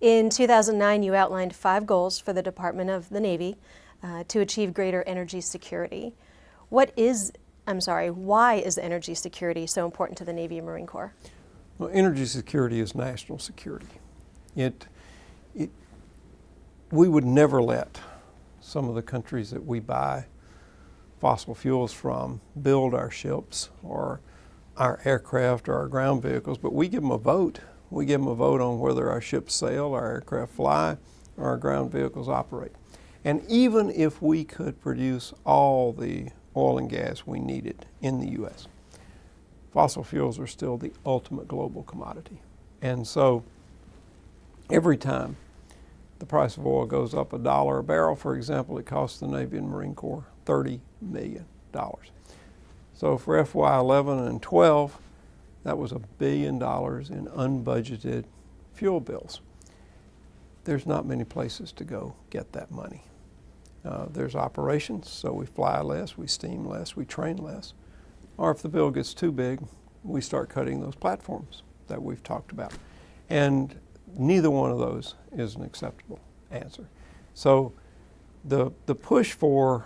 In 2009, you outlined 5 goals for the Department of the Navy to achieve greater energy security. Why is energy security so important to the Navy and Marine Corps? Well, energy security is national security. We would never let some of the countries that we buy fossil fuels from build our ships or our aircraft or our ground vehicles, but we give them a vote. We give them a vote on whether our ships sail, our aircraft fly, or our ground vehicles operate. And even if we could produce all the oil and gas we needed in the U.S., fossil fuels are still the ultimate global commodity. And so every time the price of oil goes up $1 a barrel, for example, it costs the Navy and Marine Corps $30 million. So for FY11 and 12, that was $1 billion in unbudgeted fuel bills. There's not many places to go get that money. There's operations, so we fly less, we steam less, we train less. Or if the bill gets too big, we start cutting those platforms that we've talked about. And neither one of those is an acceptable answer. So the push for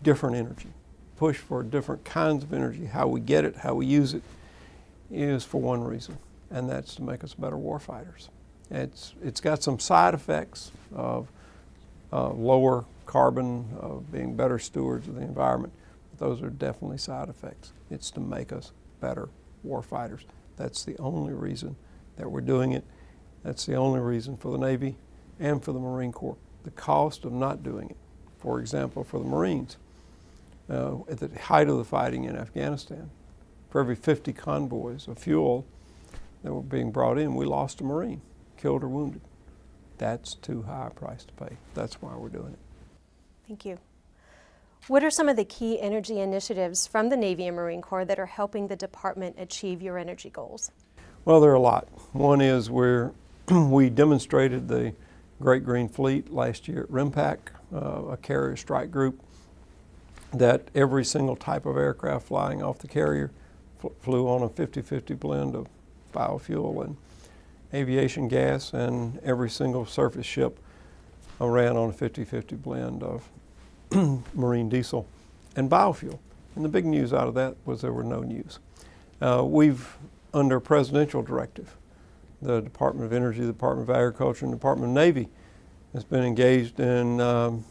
different energy, push for different kinds of energy, how we get it, how we use it, is for one reason, and that's to make us better warfighters. It's got some side effects of lower carbon, of being better stewards of the environment. But those are definitely side effects. It's to make us better warfighters. That's the only reason that we're doing it. That's the only reason for the Navy and for the Marine Corps. The cost of not doing it, for example, for the Marines, at the height of the fighting in Afghanistan, for every 50 convoys of fuel that were being brought in, we lost a Marine, killed or wounded. That's too high a price to pay. That's why we're doing it. Thank you. What are some of the key energy initiatives from the Navy and Marine Corps that are helping the department achieve your energy goals? Well, there are a lot. One is we demonstrated the Great Green Fleet last year at RIMPAC, a carrier strike group, that every single type of aircraft flying off the carrier flew on a 50-50 blend of biofuel and aviation gas, and every single surface ship ran on a 50-50 blend of marine diesel and biofuel. And the big news out of that was there were no news. We've, under presidential directive, the Department of Energy, the Department of Agriculture, and the Department of Navy has been engaged in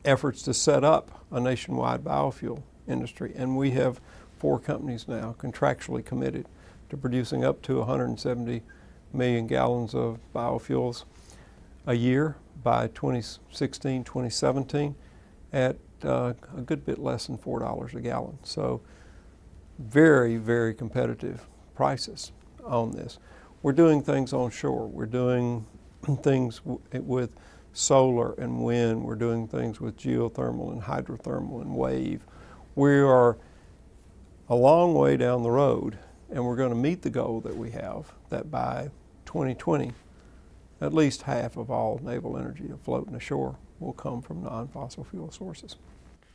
efforts to set up a nationwide biofuel industry. And we have 4 companies now contractually committed to producing up to 170 million gallons of biofuels a year by 2016, 2017 at a good bit less than $4 a gallon. So very, very competitive prices on this. We're doing things on shore. We're doing things with solar and wind. We're doing things with geothermal and hydrothermal and wave. We are a long way down the road, and we're going to meet the goal that we have, that by 2020, at least half of all naval energy afloat and ashore will come from non-fossil fuel sources.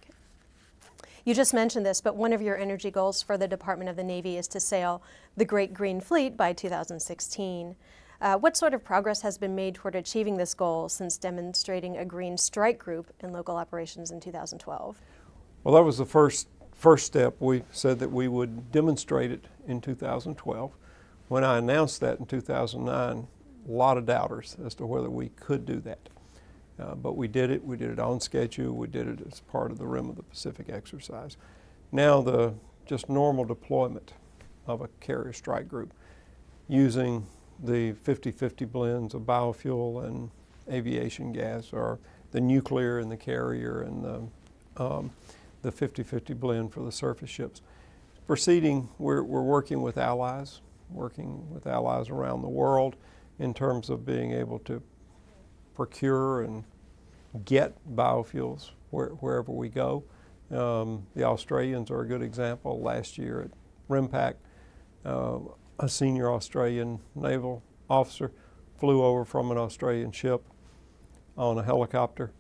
Okay. You just mentioned this, but one of your energy goals for the Department of the Navy is to sail the Great Green Fleet by 2016. What sort of progress has been made toward achieving this goal since demonstrating a green strike group in local operations in 2012? Well, that was the first step. We said that we would demonstrate it in 2012. When I announced that in 2009, a lot of doubters as to whether we could do that. But we did it. We did it on schedule. We did it as part of the Rim of the Pacific exercise. Now the just normal deployment of a carrier strike group using the 50-50 blends of biofuel and aviation gas, or the nuclear in the carrier and the 50-50 blend for the surface ships. Proceeding, we're working with allies around the world in terms of being able to procure and get biofuels wherever we go. The Australians are a good example. Last year at RIMPAC, a senior Australian naval officer flew over from an Australian ship on a helicopter.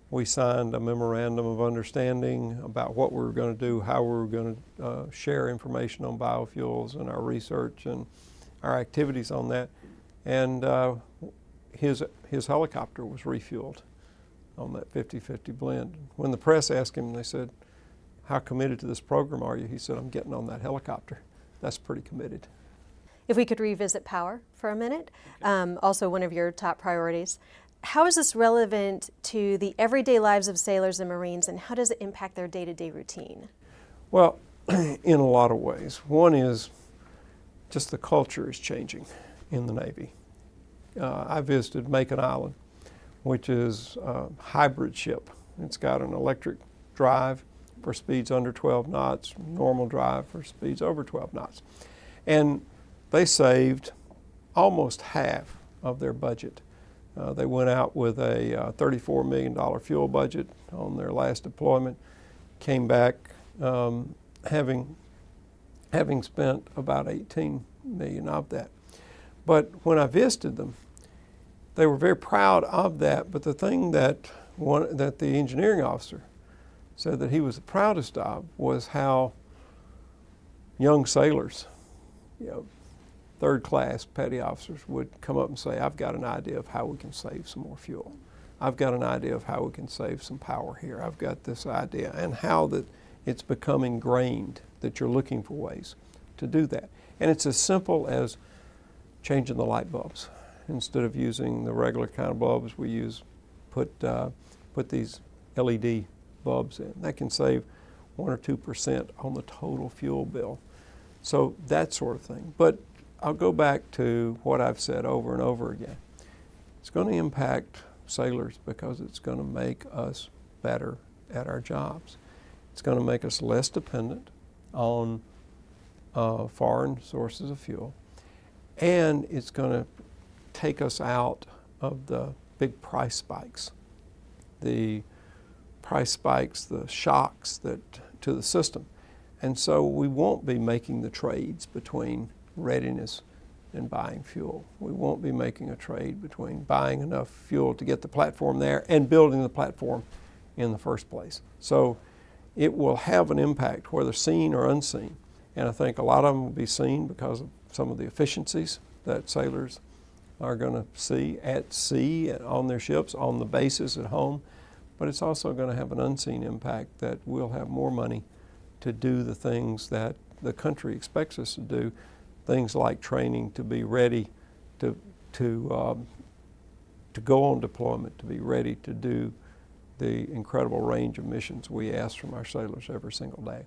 We signed a memorandum of understanding about what we were going to do, how we were going to share information on biofuels and our research and our activities on that. And his helicopter was refueled on that 50-50 blend. When the press asked him, they said, "How committed to this program are you?" He said, "I'm getting on that helicopter." That's pretty committed. If we could revisit power for a minute, also one of your top priorities. How is this relevant to the everyday lives of sailors and Marines, and how does it impact their day-to-day routine? Well, in a lot of ways. One is just the culture is changing in the Navy. I visited Macon Island, which is a hybrid ship. It's got an electric drive for speeds under 12 knots, normal drive for speeds over 12 knots. And they saved almost half of their budget. They went out with a $34 million fuel budget on their last deployment, came back having spent about $18 million of that. But when I visited them, they were very proud of that. But the thing that the engineering officer said that he was the proudest of was how young sailors, third-class petty officers, would come up and say, "I've got an idea of how we can save some more fuel. I've got an idea of how we can save some power here. I've got this idea," and how that it's become ingrained that you're looking for ways to do that. And it's as simple as changing the light bulbs. Instead of using the regular kind of bulbs, we put these LED bulbs in. That can save 1 or 2% on the total fuel bill. So that sort of thing. But I'll go back to what I've said over and over again. It's going to impact sailors because it's going to make us better at our jobs. It's going to make us less dependent on foreign sources of fuel. And it's going to take us out of the big price spikes. The price spikes, the shocks to the system. And so we won't be making the trades between readiness and buying fuel. We won't be making a trade between buying enough fuel to get the platform there and building the platform in the first place. So it will have an impact, whether seen or unseen. And I think a lot of them will be seen because of some of the efficiencies that sailors are going to see at sea and on their ships, on the bases at home. But it's also going to have an unseen impact that we'll have more money to do the things that the country expects us to do, things like training to be ready to go on deployment, to be ready to do the incredible range of missions we ask from our sailors every single day.